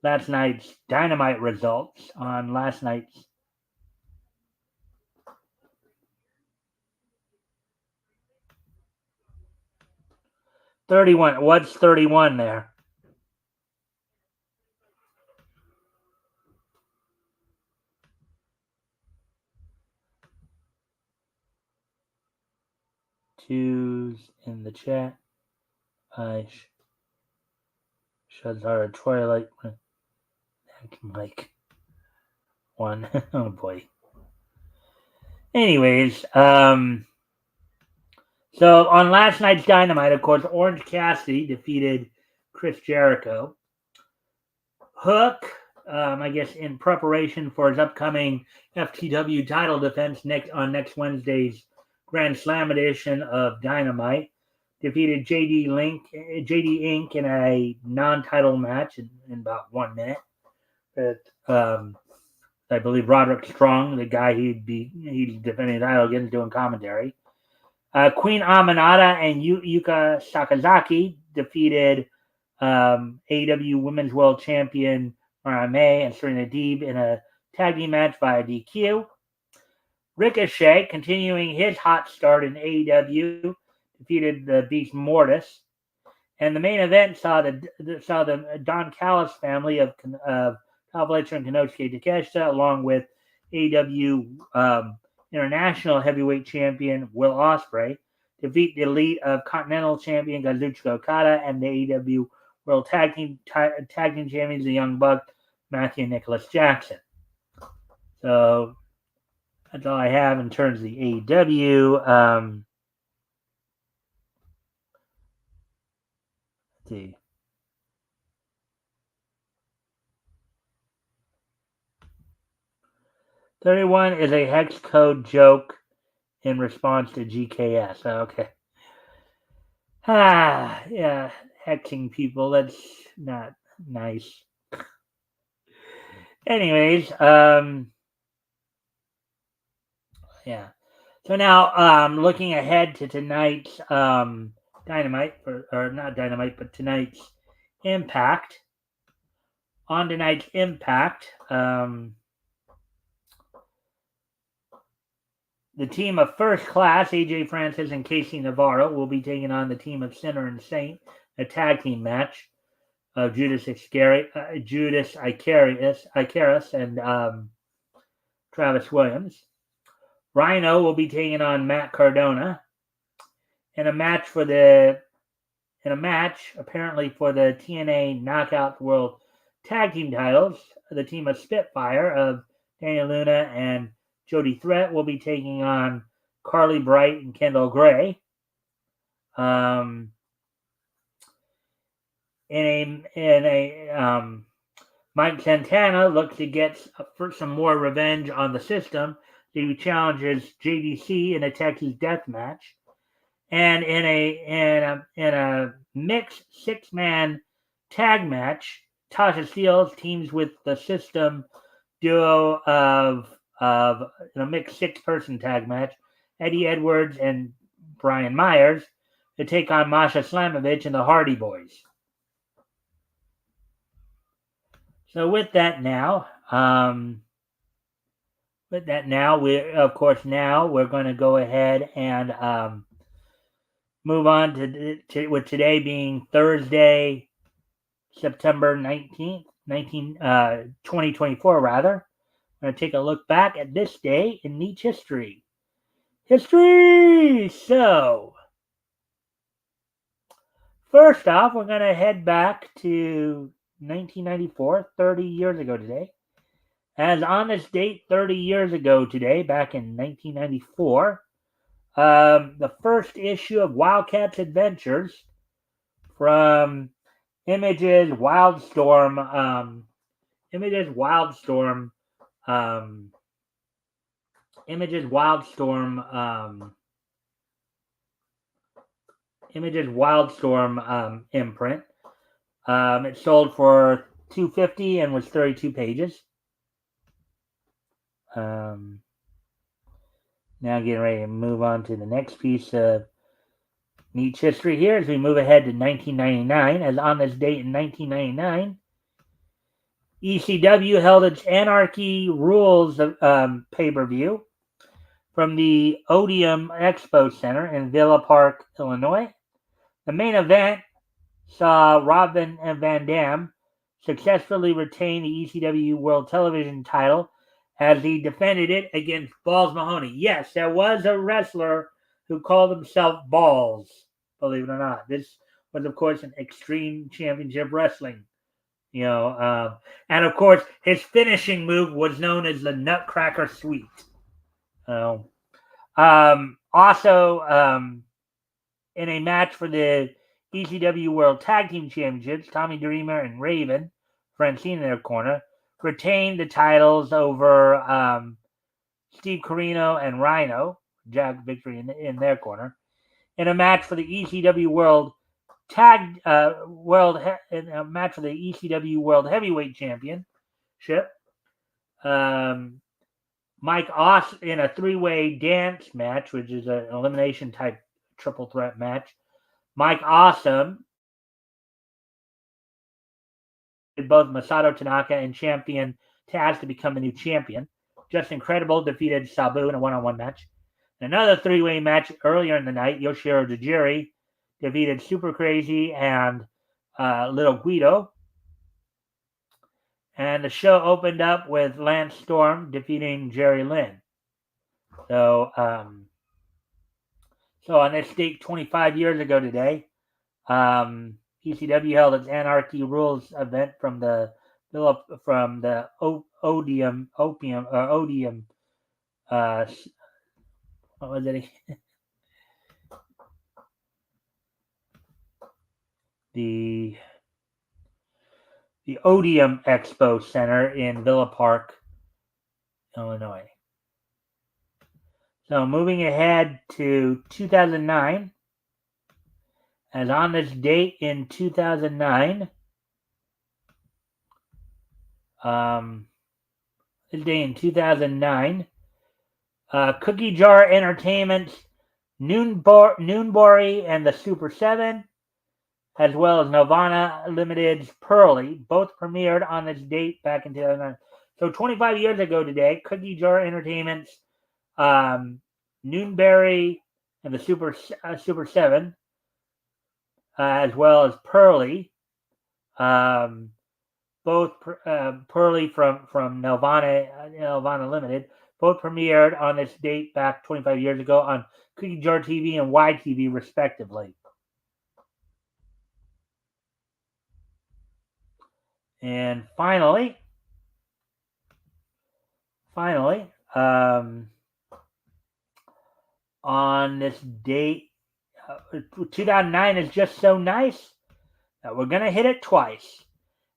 Dynamite results on last night's. $31. What's 31 there? Twos in the chat. Shazara Twilight. Mike. One. Oh boy. Anyways, so on last night's Dynamite, of course, Orange Cassidy defeated Chris Jericho. Hook, I guess, in preparation for his upcoming FTW title defense next Wednesday's Grand Slam edition of Dynamite, defeated JD Inc. in a non-title match in about 1 minute. I believe Roderick Strong, the guy he's defending the title against, doing commentary. Queen Aminata and Yuka Sakazaki defeated AEW Women's World Champion Mariah May and Serena Deeb in a tag team match via DQ. Ricochet, continuing his hot start in AEW, defeated the Beast Mortis. And the main event saw the Don Callis family of Kyle Fletcher and Konosuke Takeshita, along with AEW International Heavyweight Champion Will Ospreay, defeat the elite of Continental Champion Kazuchika Okada and the AEW World Tag Team Champions, the Young Bucks, Matthew and Nicholas Jackson. So that's all I have in terms of the AEW. Let's see. $31 is a hex code joke in response to GKS. Okay. Yeah, hexing people. That's not nice. Anyways, yeah. So now, looking ahead to tonight's Dynamite, or not Dynamite, but tonight's Impact. On tonight's Impact, the team of First Class, AJ Francis and Casey Navarro, will be taking on the team of Sinner and Saint, a tag team match of Judas Icarus and Travis Williams. Rhino will be taking on Matt Cardona in a match apparently for the TNA Knockout World Tag Team titles. The team of Spitfire of Daniel Luna and Jody Threat will be taking on Carly Bright and Kendall Gray. Mike Santana looks to get some more revenge on the system. He challenges JDC in a Texas death match. And in a mixed 6-man tag match, Tasha Steelz teams with the System duo of in a mixed 6-person tag match, Eddie Edwards and Brian Myers, to take on Masha Slamovich and the Hardy Boys. So with that now, we're going to go ahead and move on to with today being Thursday, September 19th, 2024 rather. I'm going to take a look back at this day in Nietzsche history. So, first off, we're going to head back to 1994, 30 years ago today. As on this date, 30 years ago today, back in 1994, the first issue of Wildcat's Adventures from Image's Wildstorm imprint. It sold for $250 and was 32 pages. Now getting ready to move on to the next piece of Nietzsche history here as we move ahead to 1999. As on this date in 1999, ECW held its Anarchy Rules pay-per-view from the Odeum Expo Center in Villa Park, Illinois. The main event saw Robin Van Dam successfully retain the ECW World Television title as he defended it against Balls Mahoney. Yes, there was a wrestler who called himself Balls, believe it or not. This was, of course, an Extreme Championship Wrestling. And of course, his finishing move was known as the Nutcracker Sweep. Also, in a match for the ECW World Tag Team Championships, Tommy Dreamer and Raven, Francine in their corner, retained the titles over Steve Corino and Rhino, Jack Victory in their corner, in a match for the ECW World Heavyweight Championship. Mike Awesome in a three-way dance match, which is an elimination type triple threat match. Mike Awesome did both Masato Tanaka and champion Taz to become the new champion. Just Incredible defeated Sabu in a one-on-one match. Another three-way match earlier in the night, Yoshihiro Tajiri defeated Super Crazy and Little Guido. And the show opened up with Lance Storm defeating Jerry Lynn. So on this date 25 years ago today, ECW held its Anarchy Rules event from the Odeum. What was it? the Odeum Expo Center in Villa Park, Illinois. So moving ahead to 2009, as on this date in 2009, Cookie Jar Entertainment's Noonbori and the Super 7, as well as Nirvana Limited's Pearly, both premiered on this date back in 2009. So 25 years ago today, Cookie Jar Entertainment's Noonberry and the Super 7, as well as Pearly, both Pearly from Nirvana Limited, both premiered on this date back 25 years ago on Cookie Jar TV and YTV, respectively. And finally, on this date, 2009 is just so nice that we're going to hit it twice.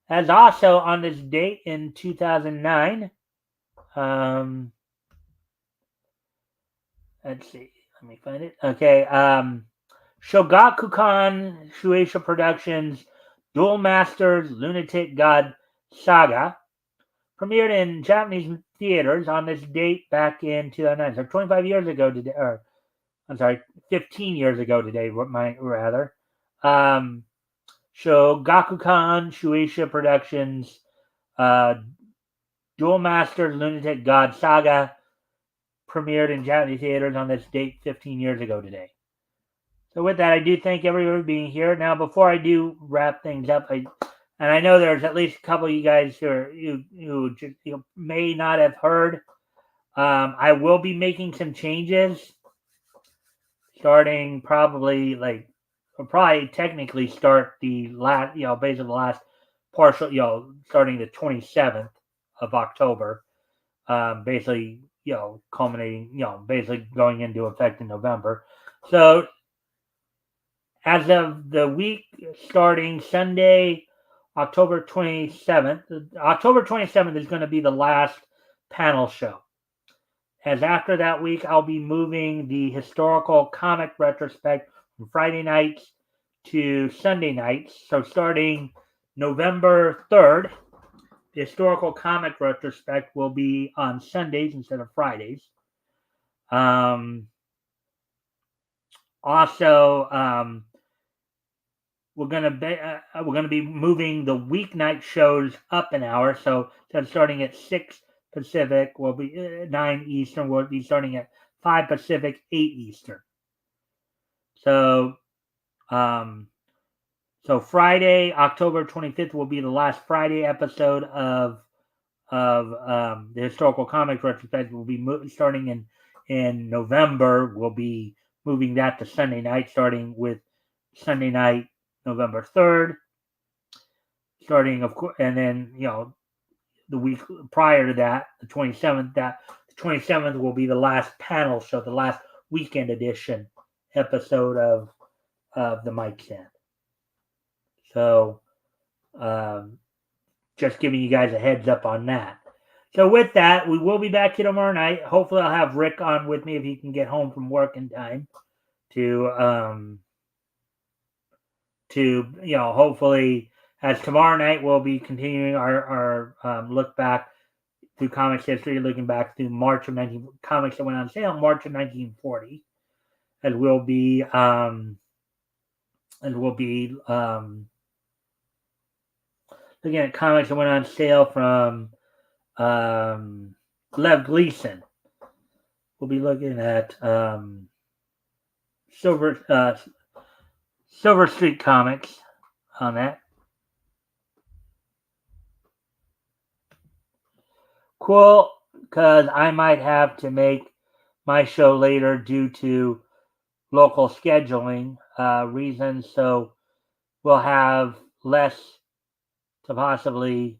As also on this date in 2009, let's see, let me find it. Okay, Shogakukan-Shueisha Productions' Duel Masters Lunatic God Saga premiered in Japanese theaters on this date back in 2009. So 25 years ago today, or I'm sorry, 15 years ago today, rather. Um, Shogakukan-Shueisha Productions, Duel Masters Lunatic God Saga premiered in Japanese theaters on this date 15 years ago today. So with that, I do thank everyone for being here. Now, before I do wrap things up, and I know there's at least a couple of you guys who just, may not have heard. I will be making some changes, starting probably technically start the last, basically the last partial, starting the 27th of October, basically, culminating, basically going into effect in November. So as of the week starting Sunday, October 27th, is going to be the last panel show. As after that week, I'll be moving the historical comic retrospect from Friday nights to Sunday nights. So starting November 3rd, the historical comic retrospect will be on Sundays instead of Fridays. Also, we're gonna be moving the weeknight shows up an hour. So instead of starting at 6 Pacific, we'll be 9 Eastern. We'll be starting at 5 Pacific, 8 Eastern. So, so Friday, October 25th, will be the last Friday episode of the historical comics retrospect. We'll be starting in November. We'll be moving that to Sunday night, starting with Sunday night, November 3rd. Starting, of course, and then the week prior to that, the 27th. The 27th will be the last panel show, the last weekend edition episode of the Mikestand. So, just giving you guys a heads up on that. So with that, we will be back here tomorrow night. Hopefully, I'll have Rick on with me if he can get home from work in time to hopefully, as tomorrow night we'll be continuing our look back through comics history, looking back through comics that went on sale in March of 1940, as we'll be looking at comics that went on sale from Lev Gleason. We'll be looking at Silver Street Comics on that. Cool, because I might have to make my show later due to local scheduling reasons, so we'll have less to possibly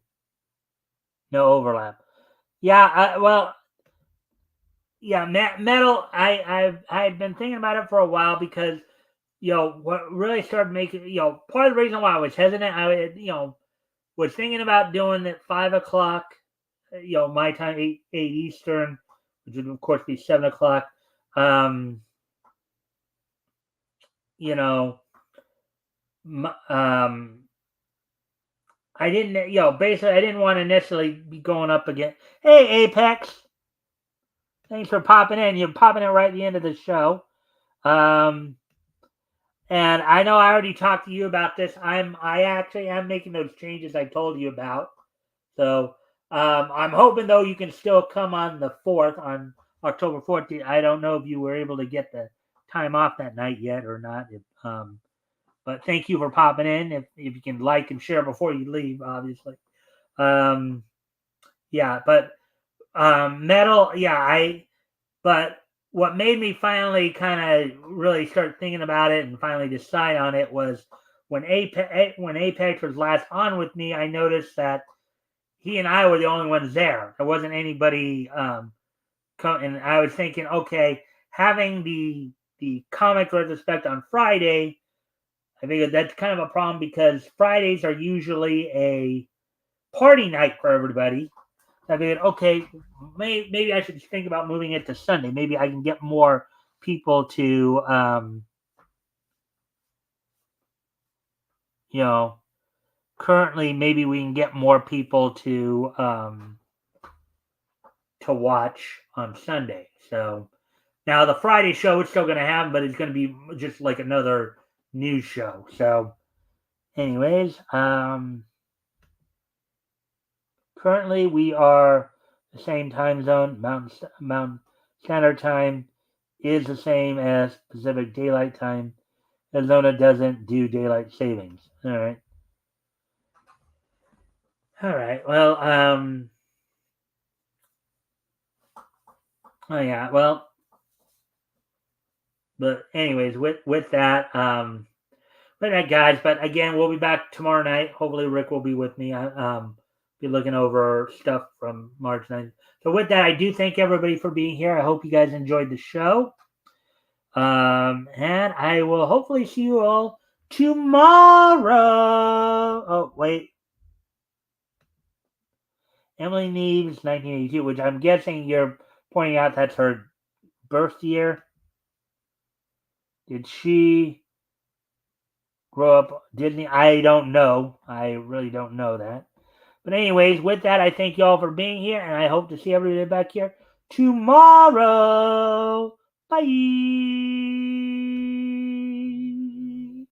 no overlap. Yeah, metal. I've been thinking about it for a while because what really started making part of the reason why I was hesitant. I was thinking about doing it 5 o'clock. My time, 8 Eastern, which would of course be 7 o'clock. I didn't, basically, I didn't want to necessarily be going up again. Hey, Apex, thanks for popping in. You're popping in right at the end of the show. And I know I already talked to you about this. I actually am making those changes I told you about. So I'm hoping though you can still come on the 4th, on October 14th. I don't know if you were able to get the time off that night yet or not. But thank you for popping in. If you can like and share before you leave, obviously. But metal, but what made me finally kind of really start thinking about it and finally decide on it was when Apex was last on with me, I noticed that he and I were the only ones there. There wasn't anybody and I was thinking, okay, having the comic retrospect on Friday, I think that's kind of a problem because Fridays are usually a party night for everybody. So I figured, okay, maybe I should think about moving it to Sunday. Maybe I can get more people to, currently maybe we can get more people to watch on Sunday. So Now, the Friday show is still going to happen, but it's going to be just like another news show. So, anyways, currently we are the same time zone. Mountain Standard Time is the same as Pacific Daylight Time. Arizona doesn't do daylight savings. All right. All right. Well, oh yeah. Well, but anyways, with that, good night, guys. But again, we'll be back tomorrow night. Hopefully, Rick will be with me. Be looking over stuff from March 9th. So with that, I do thank everybody for being here. I hope you guys enjoyed the show. And I will hopefully see you all tomorrow. Oh, wait. Emily Neves, 1982, which I'm guessing you're pointing out that's her birth year. Did she grow up Disney? I don't know. I really don't know that. But anyways, with that, I thank you all for being here, and I hope to see everybody back here tomorrow. Bye.